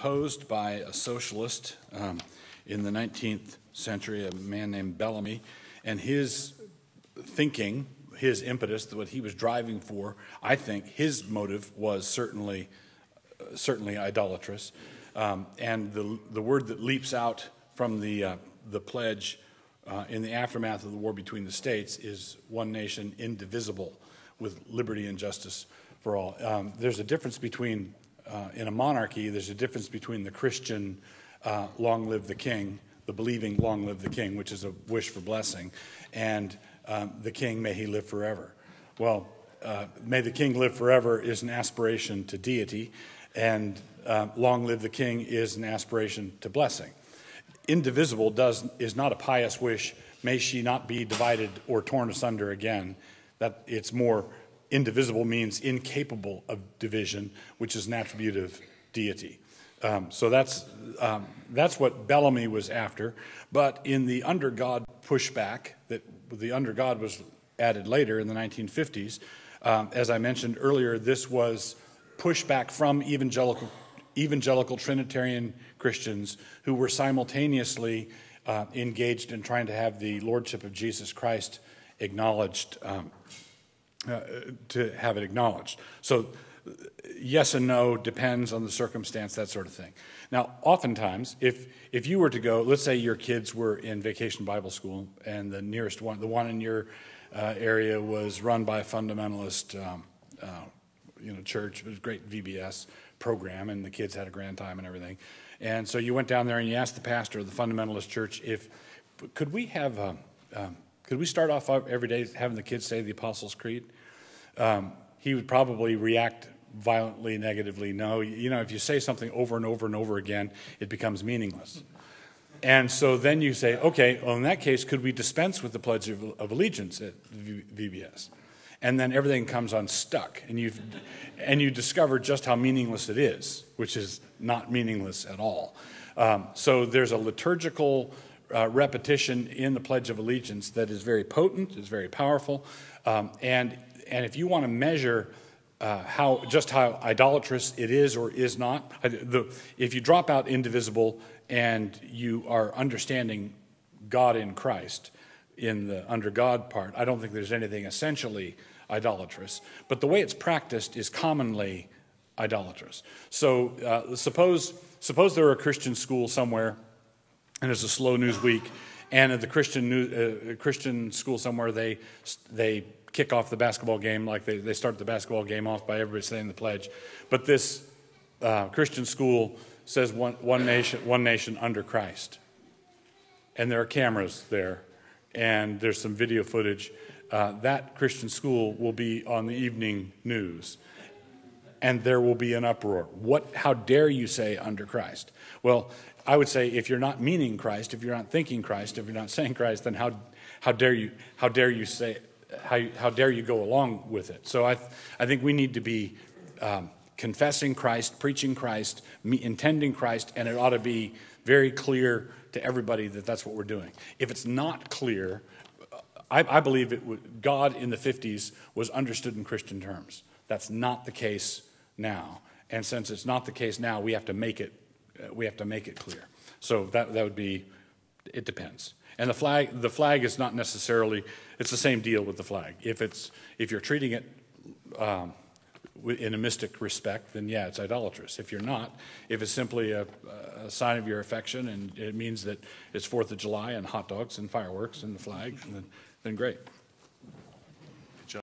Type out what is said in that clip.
proposed by a socialist in the 19th century, a man named Bellamy, and his thinking, his impetus, what he was driving for, I think his motive was certainly idolatrous. And the word that leaps out from the pledge in the aftermath of the war between the states is one nation, indivisible, with liberty and justice for all. There's a difference between, in a monarchy, there's a difference between the Christian long live the king, the believing long live the king, which is a wish for blessing, and the king, may he live forever. Well, may the king live forever is an aspiration to deity, and long live the king is an aspiration to blessing. Indivisible is not a pious wish, may she not be divided or torn asunder again. That it's more, indivisible means incapable of division, which is an attribute of deity. So that's what Bellamy was after. But in the under God pushback, that the under God was added later in the 1950s, as I mentioned earlier, this was pushback from evangelical Trinitarian Christians who were simultaneously engaged in trying to have the lordship of Jesus Christ acknowledged, to have it acknowledged. So yes and no, depends on the circumstance, that sort of thing. Now, oftentimes, if you were to go, let's say your kids were in Vacation Bible School, and the nearest one, the one in your area was run by a fundamentalist church. It was a great VBS program, and the kids had a grand time and everything. And so you went down there and you asked the pastor of the fundamentalist church could we start off every day having the kids say the Apostles' Creed? He would probably react violently, negatively. No, if you say something over and over and over again, it becomes meaningless. And so then you say, okay, well, in that case, could we dispense with the Pledge of Allegiance at VBS? And then everything comes unstuck, and you discover just how meaningless it is, which is not meaningless at all. So there's a liturgical repetition in the Pledge of Allegiance that is very potent, is very powerful, and if you want to measure how idolatrous it is or is not, if you drop out indivisible and you are understanding God in Christ in the under God part, I don't think there's anything essentially idolatrous, but the way it's practiced is commonly idolatrous. So suppose there were a Christian school somewhere, and it's a slow news week, and at the Christian school somewhere they kick off the basketball game, like they start the basketball game off by everybody saying the pledge, but this Christian school says one nation under Christ, and there are cameras there, and there's some video footage. That Christian school will be on the evening news, and there will be an uproar. How dare you say under Christ? Well, I would say if you're not meaning Christ, if you're not thinking Christ, if you're not saying Christ, then how dare you go along with it? So I think we need to be confessing Christ, preaching Christ, intending Christ, and it ought to be very clear to everybody that that's what we're doing. If it's not clear, I believe God in the 50s was understood in Christian terms. That's not the case now, and since it's not the case now, we have to make it clear. So that would be, it depends. And the flag is not necessarily, it's the same deal with the flag. If you're treating it in a mystic respect, then yeah, it's idolatrous. If you're not, if it's simply a sign of your affection and it means that it's 4th of July and hot dogs and fireworks and the flag, then great.